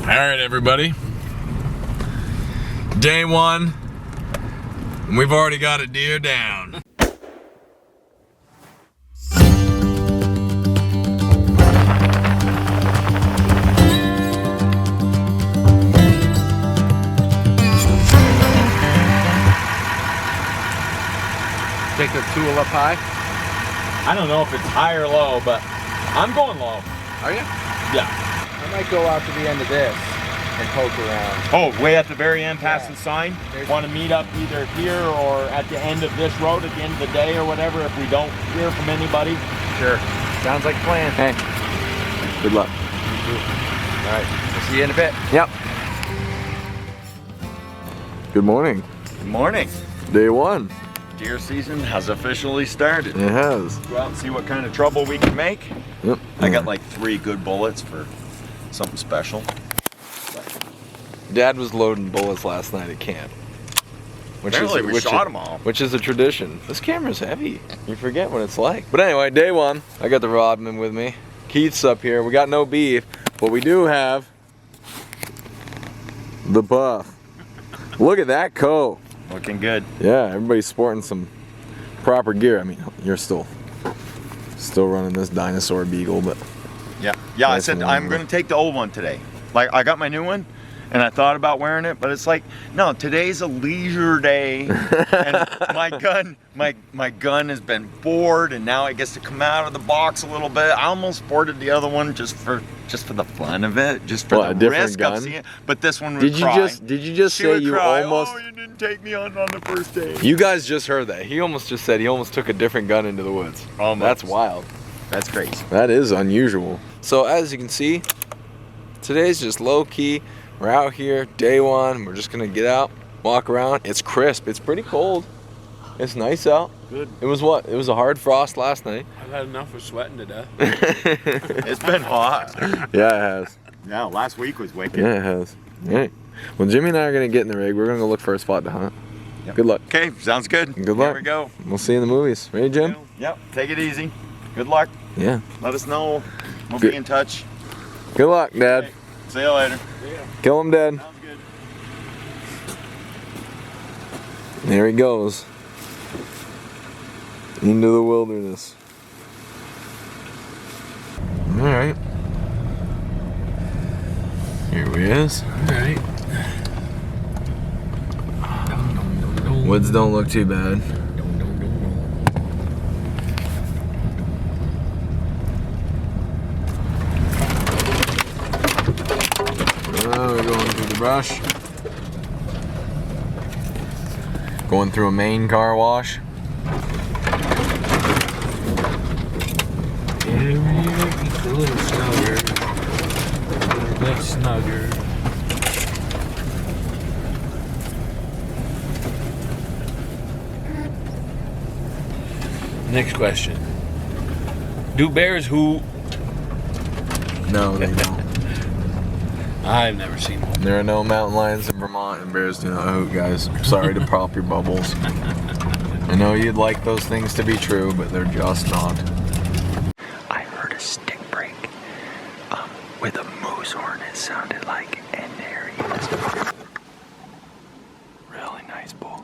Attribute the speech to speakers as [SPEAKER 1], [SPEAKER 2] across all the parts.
[SPEAKER 1] Alright everybody, day one, and we've already got a deer down.
[SPEAKER 2] Take the tool up high?
[SPEAKER 3] I don't know if it's high or low, but I'm going low.
[SPEAKER 2] Are you?
[SPEAKER 3] Yeah.
[SPEAKER 2] I might go out to the end of this and poke around.
[SPEAKER 3] Oh, way at the very end past the sign?
[SPEAKER 2] There's...
[SPEAKER 3] Want to meet up either here or at the end of this road at the end of the day or whatever if we don't hear from anybody?
[SPEAKER 2] Sure. Sounds like a plan.
[SPEAKER 1] Hey, good luck.
[SPEAKER 2] All right, we'll see you in a bit.
[SPEAKER 1] Yep. Good morning.
[SPEAKER 3] Good morning.
[SPEAKER 1] Day one.
[SPEAKER 3] Deer season has officially started.
[SPEAKER 1] It has.
[SPEAKER 3] Go out and see what kind of trouble we can make.
[SPEAKER 1] Yep.
[SPEAKER 3] I got like 3 good bullets for something special.
[SPEAKER 1] Dad was loading bullets last night at camp.
[SPEAKER 3] Apparently we shot them all.
[SPEAKER 1] Which is a tradition. This camera's heavy. You forget what it's like. But anyway, day one. I got the Rodman with me. Keith's up here. We got no beef, but we do have the buff. Look at that coat.
[SPEAKER 3] Looking good.
[SPEAKER 1] Yeah, everybody's sporting some proper gear. I mean, you're still running this dinosaur beagle, but
[SPEAKER 3] yeah. I said I'm gonna take the old one today. Like I got my new one, and I thought about wearing it, but it's like, no, today's a leisure day, and my gun has been bored, and now it gets to come out of the box a little bit. I almost sported the other one just for the fun of it, just for the risk of seeing it. But this one would cry.
[SPEAKER 1] Did you just say you
[SPEAKER 3] cry,
[SPEAKER 1] almost?
[SPEAKER 3] Oh, you didn't take me on the first day.
[SPEAKER 1] You guys just heard that. He almost just said he almost took a different gun into the woods.
[SPEAKER 3] Almost.
[SPEAKER 1] That's wild.
[SPEAKER 3] That's crazy.
[SPEAKER 1] That is unusual. So as you can see, today's just low key. We're out here, day one. We're just gonna get out, walk around. It's crisp. It's pretty cold. It's nice out.
[SPEAKER 4] Good.
[SPEAKER 1] It was what? It was a hard frost last night.
[SPEAKER 4] I've had enough of sweating to death.
[SPEAKER 3] It's been hot.
[SPEAKER 1] Yeah, it has.
[SPEAKER 3] Yeah, last week was wicked.
[SPEAKER 1] Yeah, it has. All right. Well, Jimmy and I are gonna get in the rig. We're gonna go look for a spot to hunt.
[SPEAKER 3] Yep.
[SPEAKER 1] Good luck.
[SPEAKER 3] Okay, sounds good.
[SPEAKER 1] Good luck.
[SPEAKER 3] Here we go.
[SPEAKER 1] We'll see you in the movies. Ready, Jim?
[SPEAKER 3] Yep, take it easy. Good luck.
[SPEAKER 1] Yeah.
[SPEAKER 3] Let us know. We'll
[SPEAKER 1] Good.
[SPEAKER 3] be in touch.
[SPEAKER 1] Good luck, Dad.
[SPEAKER 3] Okay. See you later.
[SPEAKER 1] Kill him dead.
[SPEAKER 3] Sounds good.
[SPEAKER 1] There he goes. Into the wilderness. Alright. Here he is.
[SPEAKER 4] Alright.
[SPEAKER 1] Woods don't look too bad. We're going through the brush. Going through a Maine car wash.
[SPEAKER 4] Yeah, it's a little snugger. A little bit snugger. Next question. Do bears hoot?
[SPEAKER 1] No, they don't.
[SPEAKER 4] I've never seen one.
[SPEAKER 1] There are no mountain lions in Vermont, and bears do not hoot, guys. Sorry to pop your bubbles. I know you'd like those things to be true, but they're just not.
[SPEAKER 5] I heard a stick break with a moose horn, it sounded like, and there he is. Really nice bull.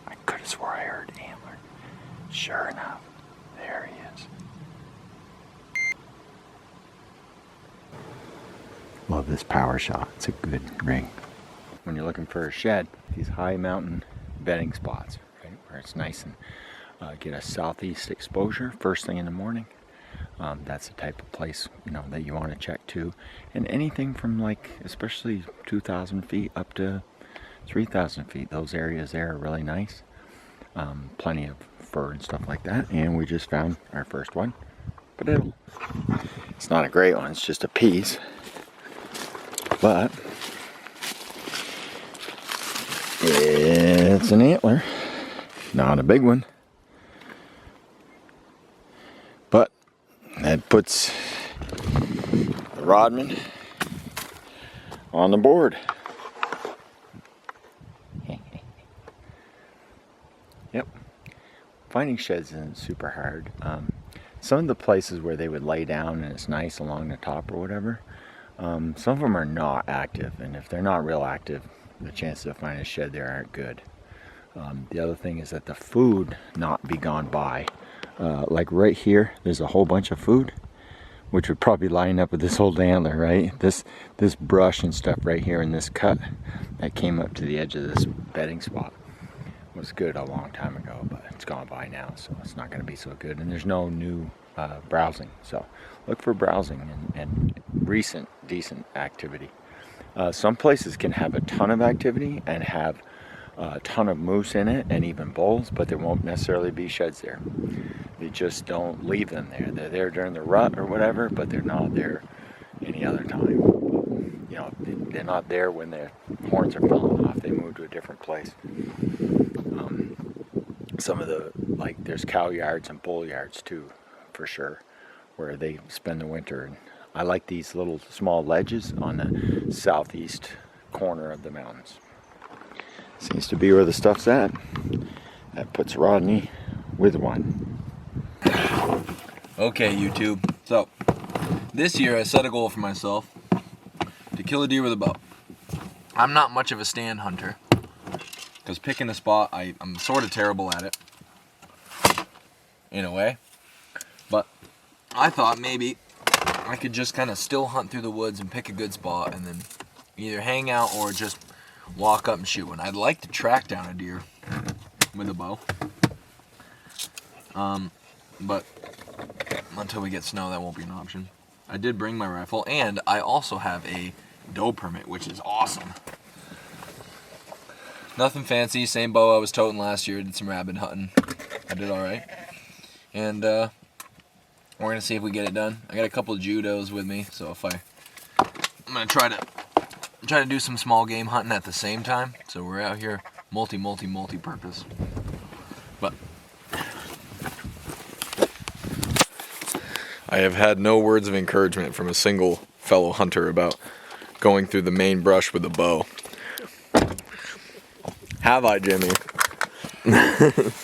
[SPEAKER 5] I could have swore I heard Elmer. Sure enough, there he is. Love this power shot. It's a good ring. When you're looking for a shed, these high mountain bedding spots, right, where it's nice and get a southeast exposure first thing in the morning. That's the type of place, you know, that you want to check too. And anything from like, especially 2,000 feet up to 3,000 feet, those areas there are really nice. Plenty of fur and stuff like that. And we just found our first one. But it's not a great one, it's just a piece. But it's an antler. Not a big one. But that puts Rodman on the board. Yep. Finding sheds isn't super hard. Some of the places where they would lay down and it's nice along the top or whatever, some of them are not active, and if they're not real active, the chances of finding a shed there aren't good. The other thing is that the food not be gone by. Like right here, there's a whole bunch of food, which would probably line up with this old antler, right? This brush and stuff right here in this cut that came up to the edge of this bedding spot was good a long time ago, but it's gone by now, so it's not going to be so good. And there's no new browsing, so look for browsing and recent decent activity. Some places can have a ton of activity and have a ton of moose in it and even bulls, but there won't necessarily be sheds there. They just don't leave them there. They're there during the rut or whatever, but they're not there any other time. You know, they're not there when their horns are falling off. They move to a different place. Some of the, like, there's cow yards and bull yards too, for sure, where they spend the winter. And I like these little small ledges on the southeast corner of the mountains. Seems to be where the stuff's at. That puts Rodney with one.
[SPEAKER 1] Okay, YouTube. So, this year I set a goal for myself to kill a deer with a bow. I'm not much of a stand hunter, because picking a spot, I'm sort of terrible at it, in a way. But I thought maybe I could just kind of still hunt through the woods and pick a good spot, and then either hang out or just walk up and shoot one. I'd like to track down a deer with a bow, but until we get snow, that won't be an option. I did bring my rifle, and I also have a doe permit, which is awesome. Nothing fancy, same bow I was toting last year. Did some rabbit hunting. I did alright. And we're gonna see if we get it done. I got a couple of judos with me, so if I'm gonna try to do some small game hunting at the same time. So we're out here multi-purpose. But I have had no words of encouragement from a single fellow hunter about going through the Maine brush with a bow. Have I, Jimmy?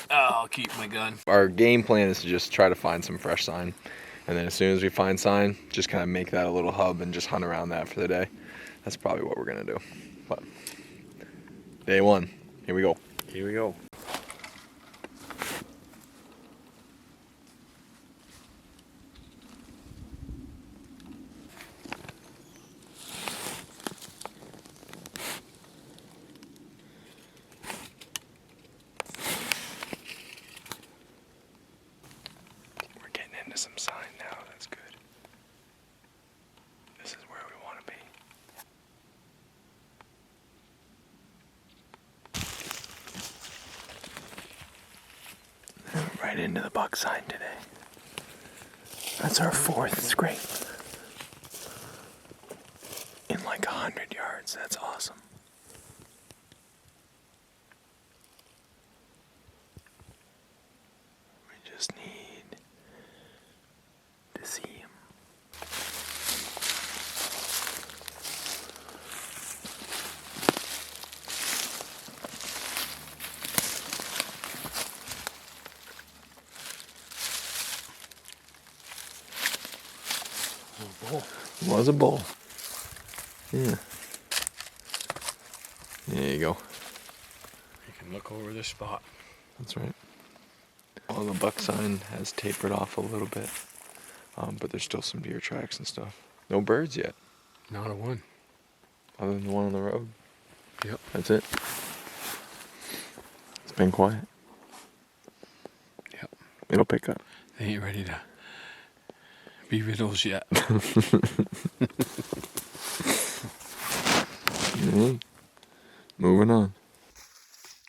[SPEAKER 4] I'll keep my gun.
[SPEAKER 1] Our game plan is to just try to find some fresh sign, and then as soon as we find sign, just kind of make that a little hub and just hunt around that for the day. That's probably what we're gonna do. But day one, here we go.
[SPEAKER 4] Here we go.
[SPEAKER 1] Some sign now, that's good. This is where we want to be. Right into the buck sign today. That's our 4th scrape. In like 100 yards, that's awesome. We just need to see him. Was a bull. Yeah. There you go.
[SPEAKER 4] You can look over the spot.
[SPEAKER 1] That's right. Well, the buck sign has tapered off a little bit. But there's still some deer tracks and stuff. No birds yet.
[SPEAKER 4] Not a one.
[SPEAKER 1] Other than the one on the road.
[SPEAKER 4] Yep.
[SPEAKER 1] That's it. It's been quiet.
[SPEAKER 4] Yep.
[SPEAKER 1] It'll pick up.
[SPEAKER 4] They ain't ready to be riddles yet.
[SPEAKER 1] Moving on.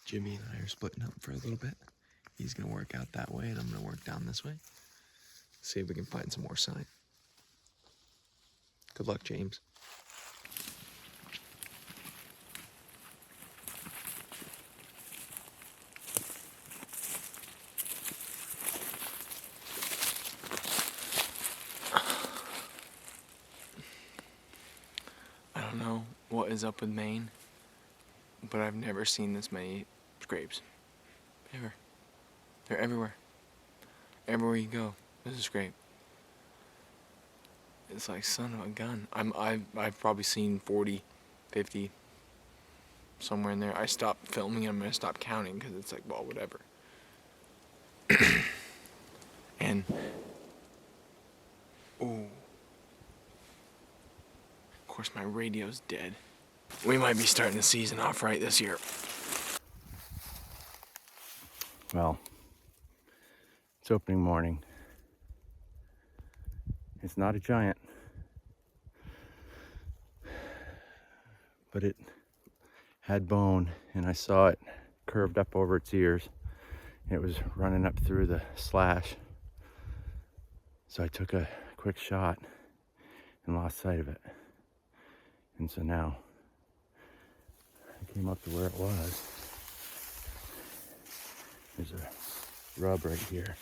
[SPEAKER 1] Jimmy and I are splitting up for a little bit. He's going to work out that way, and I'm going to work down this way. See if we can find some more sign. Good luck, James. don't know what is up with Maine, but I've never seen this many scrapes. Ever. They're everywhere. Everywhere you go, there's a scrape. It's like, son of a gun. I've probably seen 40, 50, somewhere in there. I stopped filming. I'm gonna stop counting because it's like, well, whatever. And ooh, of course my radio's dead. We might be starting the season off right this year.
[SPEAKER 5] Well, it's opening morning. It's not a giant, but it had bone, and I saw it curved up over its ears. It was running up through the slash. So I took a quick shot and lost sight of it. And so now I came up to where it was. There's a rub right here.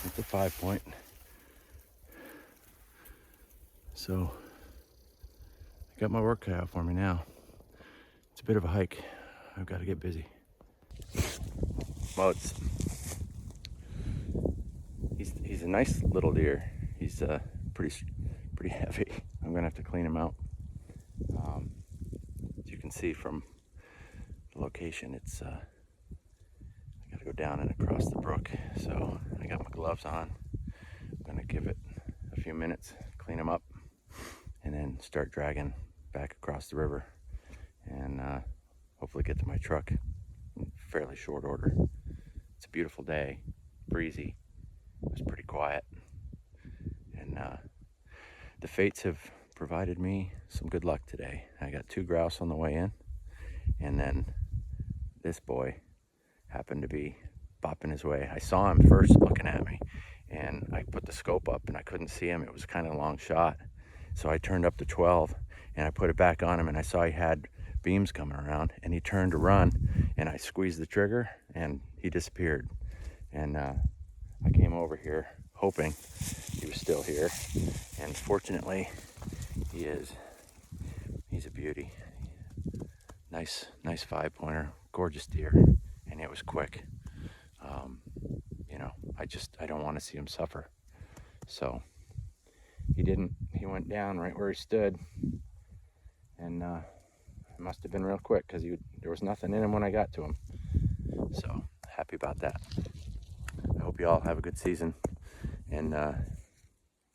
[SPEAKER 5] It's a 5-point. So I got my work cut out for me now. It's a bit of a hike. I've got to get busy. Well, he's a nice little deer. He's pretty heavy. I'm gonna have to clean him out. As you can see from the location, it's I gotta go down and across the brook. So I got my gloves on. I'm gonna give it a few minutes, clean him up, and then start dragging back across the river, and hopefully get to my truck in fairly short order. It's a beautiful day, breezy. It was pretty quiet, and the fates have provided me some good luck today. I got 2 grouse on the way in, and then this boy happened to be bopping his way. I saw him first looking at me, and I put the scope up and I couldn't see him. It was kind of a long shot, so I turned up to 12 and I put it back on him, and I saw he had beams coming around, and he turned to run, and I squeezed the trigger and he disappeared. And I came over here hoping he was still here, and fortunately he is. He's a beauty. Nice 5-pointer, gorgeous deer, and it was quick. You know, I don't want to see him suffer. So he didn't. He went down right where he stood, and it must have been real quick because there was nothing in him when I got to him. So happy about that. I hope you all have a good season, and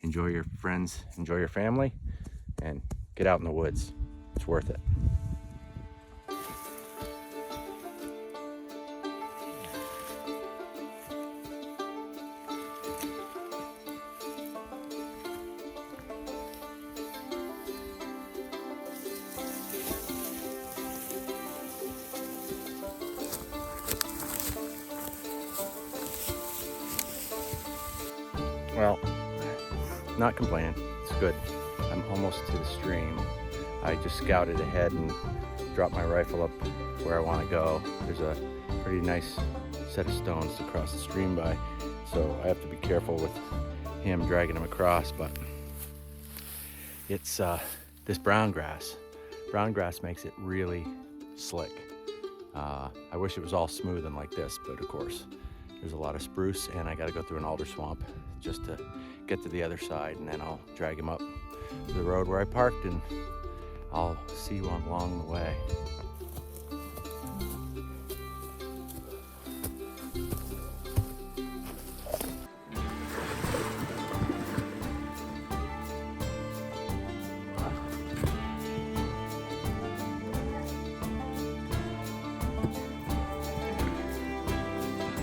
[SPEAKER 5] enjoy your friends, enjoy your family, and get out in the woods. It's worth it. Well, not complaining. It's good. I'm almost to the stream. I just scouted ahead and dropped my rifle up where I want to go. There's a pretty nice set of stones to cross the stream by, so I have to be careful with him dragging him across. But it's this brown grass. Brown grass makes it really slick. I wish it was all smooth and like this, but of course there's a lot of spruce, and I got to go through an alder swamp just to get to the other side, and then I'll drag him up to the road where I parked, and I'll see you along the way.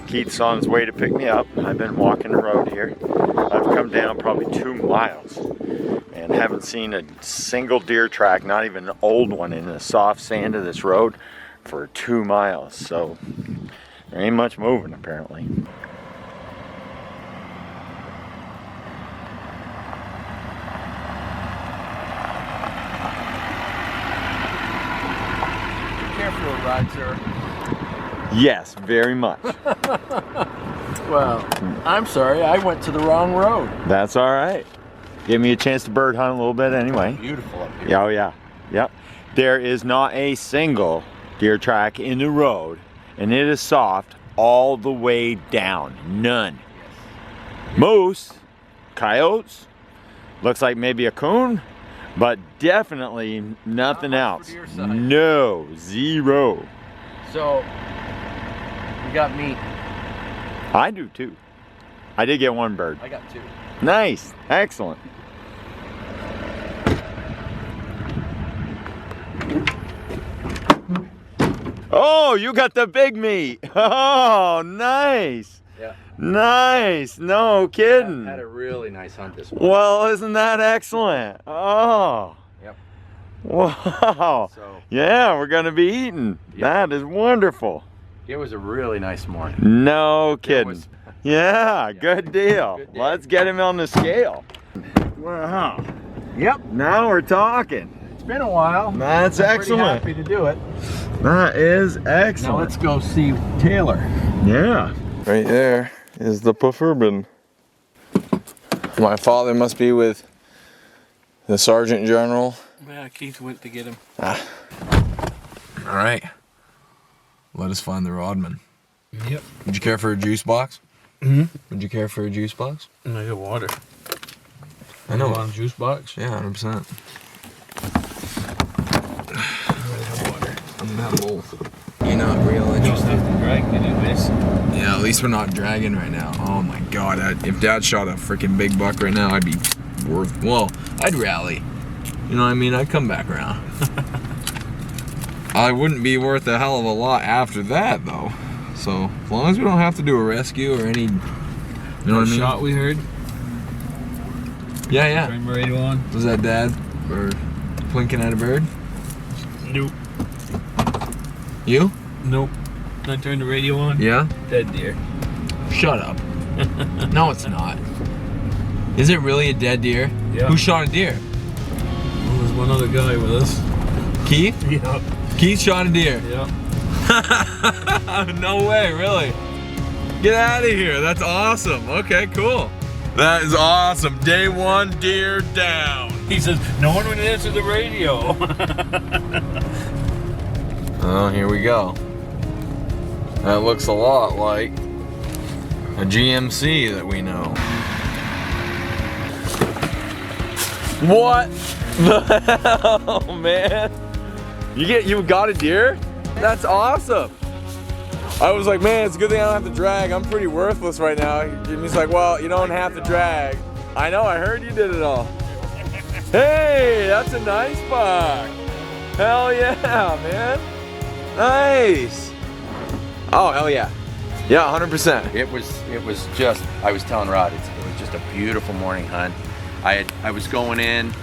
[SPEAKER 3] Keith's on his way to pick me up. I've been walking the road here. I've come down probably 2 miles and haven't seen a single deer track, not even an old one, in the soft sand of this road for 2 miles. So there ain't much moving apparently.
[SPEAKER 2] Be careful, Roger.
[SPEAKER 3] Yes, very much.
[SPEAKER 2] Well, I'm sorry, I went to the wrong road.
[SPEAKER 5] That's all right. Give me a chance to bird hunt a little bit anyway.
[SPEAKER 2] Beautiful up here.
[SPEAKER 5] Oh yeah, yep. There is not a single deer track in the road, and it is soft all the way down. None. Moose, coyotes, looks like maybe a coon, but definitely nothing else. No, zero.
[SPEAKER 2] So, you got meat.
[SPEAKER 5] I do too. I did get one bird.
[SPEAKER 2] I got 2.
[SPEAKER 5] Nice, excellent. Oh, you got the big meat. Oh, nice.
[SPEAKER 2] Yeah.
[SPEAKER 5] Nice. No kidding.
[SPEAKER 2] Had a really nice hunt this morning.
[SPEAKER 5] Well, isn't that excellent? Oh.
[SPEAKER 2] Yep.
[SPEAKER 5] Wow.
[SPEAKER 2] So,
[SPEAKER 5] Yeah, we're going to be eating.
[SPEAKER 2] Yep.
[SPEAKER 5] That is wonderful.
[SPEAKER 2] it was a really nice morning.
[SPEAKER 5] No kidding.
[SPEAKER 2] was-
[SPEAKER 5] Yeah, good deal.
[SPEAKER 2] Good day.
[SPEAKER 5] Let's get him on the scale. Wow. Yep, now we're talking.
[SPEAKER 2] It's been a while.
[SPEAKER 5] That's
[SPEAKER 2] I'm pretty
[SPEAKER 5] excellent.
[SPEAKER 2] happy to do it.
[SPEAKER 5] That is
[SPEAKER 2] Now
[SPEAKER 5] excellent.
[SPEAKER 2] let's go see Taylor.
[SPEAKER 5] Yeah.
[SPEAKER 1] Right there is the pufferbin. My father must be with the Sergeant General.
[SPEAKER 4] Yeah, Keith went to get him.
[SPEAKER 1] All right. Let us find the Rodman.
[SPEAKER 4] Yep.
[SPEAKER 1] Would you care for a juice box?
[SPEAKER 4] Mm-hmm.
[SPEAKER 1] Would you care for a juice box?
[SPEAKER 4] And I got water.
[SPEAKER 1] I know.
[SPEAKER 4] You want a juice box?
[SPEAKER 1] Yeah, 100%. I'm gonna have both. You're not real
[SPEAKER 4] Don't
[SPEAKER 1] interested.
[SPEAKER 4] have to drag anyways.
[SPEAKER 1] Yeah, at least we're not dragging right now. Oh my god, if Dad shot a freaking big buck right now, I'd be well, I'd rally. You know what I mean? I'd come back around. I wouldn't be worth a hell of a lot after that though. So, as long as we don't have to do a rescue or any, you know what I mean?
[SPEAKER 4] Shot we heard.
[SPEAKER 1] Yeah, yeah.
[SPEAKER 4] Turn the radio on.
[SPEAKER 1] Was that Dad? Or plinking at a bird?
[SPEAKER 4] Nope.
[SPEAKER 1] You?
[SPEAKER 4] Nope. I turned the radio on.
[SPEAKER 1] Yeah?
[SPEAKER 4] Dead deer.
[SPEAKER 1] Shut up. No, it's not. Is it really a dead deer?
[SPEAKER 4] Yeah.
[SPEAKER 1] Who shot a deer?
[SPEAKER 4] Well, there's one other guy with us.
[SPEAKER 1] Keith?
[SPEAKER 4] Yep.
[SPEAKER 1] Keith shot a deer.
[SPEAKER 4] Yep.
[SPEAKER 1] No way, really? Get out of here. That's awesome. Okay, cool. That is awesome. Day 1, deer down.
[SPEAKER 4] He says, no one would answer the radio.
[SPEAKER 1] Oh, here we go. That looks a lot like a GMC that we know. What the hell, man? You got a deer? That's awesome. I was like, man, it's a good thing I don't have to drag. I'm pretty worthless right now. And he's like, well, you don't have to drag. I know, I heard you did it all. Hey, that's a nice buck. Hell yeah, man. Nice. Oh, hell yeah. Yeah, 100%.
[SPEAKER 2] It was just, I was telling Rod, it was just a beautiful morning hunt. I was going in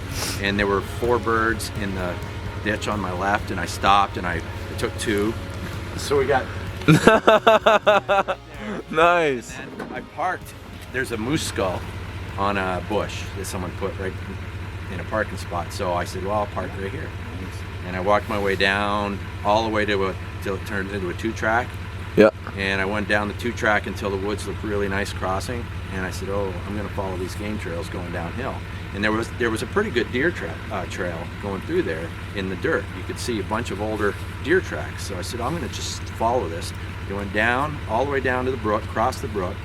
[SPEAKER 2] and there were 4 birds in the ditch on my left and I stopped and I took 2. So we got
[SPEAKER 1] Nice.
[SPEAKER 2] And then I parked. There's a moose skull on a bush that someone put right in a parking spot. So I said, well, I'll park right here. And I walked my way down all the way till it turned into a 2-track.
[SPEAKER 1] Yep.
[SPEAKER 2] And I went down the 2-track until the woods looked really nice crossing. And I said, oh, I'm going to follow these game trails going downhill. And there was a pretty good deer trail going through there in the dirt. You could see a bunch of older deer tracks. So I said, I'm going to just follow this. It went down, all the way down to the brook, crossed the brook,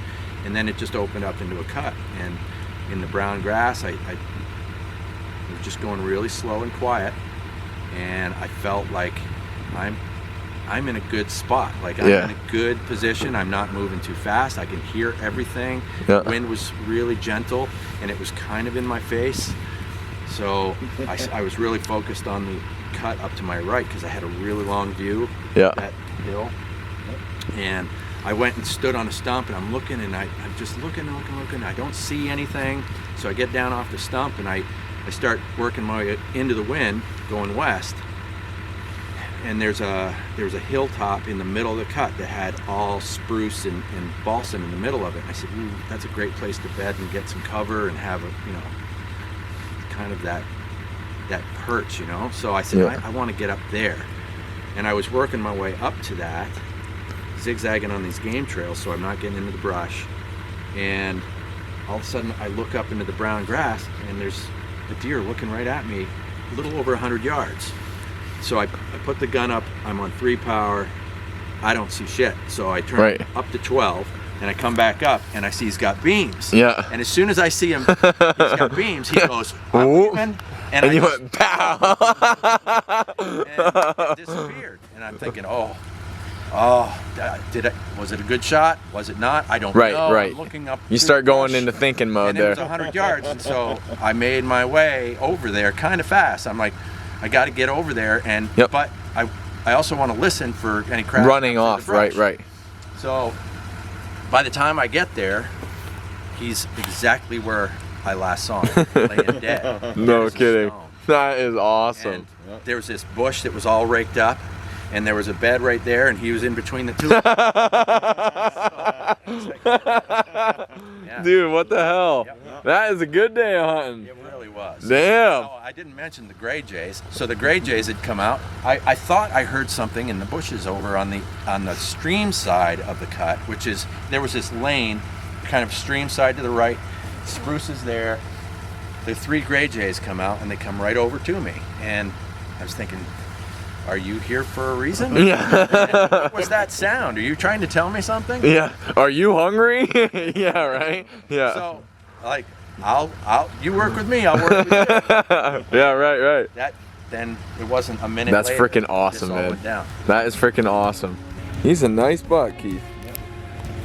[SPEAKER 2] and then it just opened up into a cut. And in the brown grass, I was just going really slow and quiet. And I felt like I'm in a good spot. Like I'm in a good position. I'm not moving too fast. I can hear everything.
[SPEAKER 1] Yeah.
[SPEAKER 2] The wind was really gentle and it was kind of in my face. So I was really focused on the cut up to my right because I had a really long view of that hill. And I went and stood on a stump and I'm looking and I'm just looking. I don't see anything. So I get down off the stump and I start working my way into the wind going west. And there was a hilltop in the middle of the cut that had all spruce and balsam in the middle of it. And I said, ooh, that's a great place to bed and get some cover and have kind of that perch, So I said, I want to get up there. And I was working my way up to that, zigzagging on these game trails so I'm not getting into the brush. and all of a sudden I look up into the brown grass, and there's a deer looking right at me, a little over 100 yards. So I put the gun up, I'm on 3 power, I don't see shit. So I turn up to 12, and I come back up, and I see he's got beams.
[SPEAKER 1] Yeah.
[SPEAKER 2] And as soon as I see him, he's got beams, he goes, I'm leaving.
[SPEAKER 1] And you went, pow!
[SPEAKER 2] And it disappeared. And I'm thinking, was it a good shot? Was it not? I don't know.
[SPEAKER 1] Right.
[SPEAKER 2] I'm looking up.
[SPEAKER 1] You start going into thinking mode
[SPEAKER 2] and
[SPEAKER 1] there.
[SPEAKER 2] It was 100 yards, and so I made my way over there kind of fast. I'm like, I got to get over there, and but I also want to listen for any crap
[SPEAKER 1] running off. Right.
[SPEAKER 2] So by the time I get there, he's exactly where I last saw him, laying dead.
[SPEAKER 1] No kidding. That is awesome.
[SPEAKER 2] And there was this bush that was all raked up, and there was a bed right there, and he was in between the two.
[SPEAKER 1] Dude, what the hell? That is a good day of hunting.
[SPEAKER 2] It really was.
[SPEAKER 1] Damn.
[SPEAKER 2] Oh, I didn't mention the gray jays. So the gray jays had come out. I thought I heard something in the bushes over on the stream side of the cut, which is, there was this lane, kind of stream side to the right, spruces there. The 3 gray jays come out, and they come right over to me. And I was thinking, are you here for a reason?
[SPEAKER 1] Yeah.
[SPEAKER 2] What was that sound? Are you trying to tell me something?
[SPEAKER 1] Yeah. Are you hungry? Yeah, right? Yeah.
[SPEAKER 2] So, like, you work with me, I'll work with you.
[SPEAKER 1] Yeah, right.
[SPEAKER 2] Then it wasn't a minute
[SPEAKER 1] That's
[SPEAKER 2] later.
[SPEAKER 1] freaking awesome,
[SPEAKER 2] This all
[SPEAKER 1] man.
[SPEAKER 2] went down.
[SPEAKER 1] That is freaking awesome. He's a nice buck, Keith.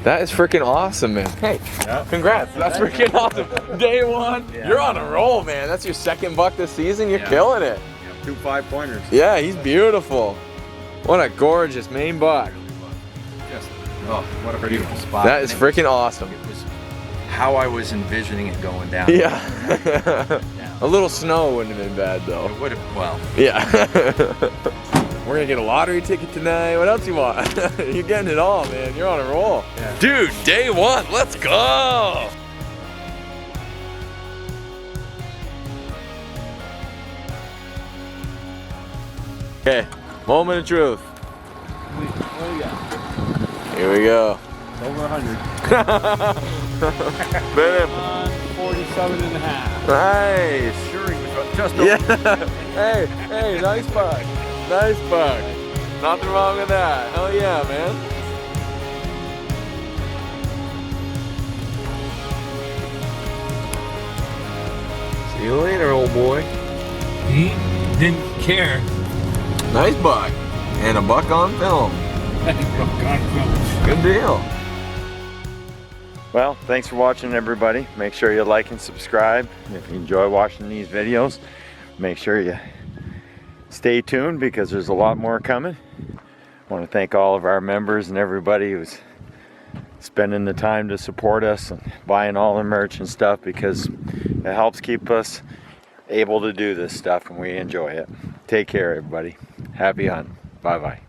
[SPEAKER 1] That is freaking awesome, man. Hey, congrats. That's freaking awesome. Day 1. You're on a roll, man. That's your 2nd buck this season. You're killing it.
[SPEAKER 3] 2 5-pointers.
[SPEAKER 1] Yeah, he's beautiful. What a gorgeous Maine buck.
[SPEAKER 2] What a beautiful spot.
[SPEAKER 1] That is freaking awesome.
[SPEAKER 2] It was how I was envisioning it going down.
[SPEAKER 1] Yeah. A little snow wouldn't have been bad, though.
[SPEAKER 2] It would have, well.
[SPEAKER 1] Yeah. We're gonna get a lottery ticket tonight. What else you want? You're getting it all, man. You're on a roll. Yeah. Dude, day 1, let's go. Okay, moment of truth.
[SPEAKER 4] What do we got?
[SPEAKER 1] Here we go.
[SPEAKER 4] Over 100.
[SPEAKER 1] Bam.
[SPEAKER 4] 47 and a half.
[SPEAKER 1] Nice.
[SPEAKER 2] Sure, he was just
[SPEAKER 1] Yeah. Hey, nice buck. Nice buck. Nothing wrong with that. Hell yeah, man. See you later, old boy.
[SPEAKER 4] He didn't care.
[SPEAKER 1] Nice buck. And a buck on film. Good deal.
[SPEAKER 3] Well, thanks for watching, everybody. Make sure you like and subscribe. If you enjoy watching these videos, make sure you stay tuned because there's a lot more coming. I want to thank all of our members and everybody who's spending the time to support us and buying all the merch and stuff, because it helps keep us able to do this stuff and we enjoy it. Take care, everybody. Happy hunting. Bye-bye.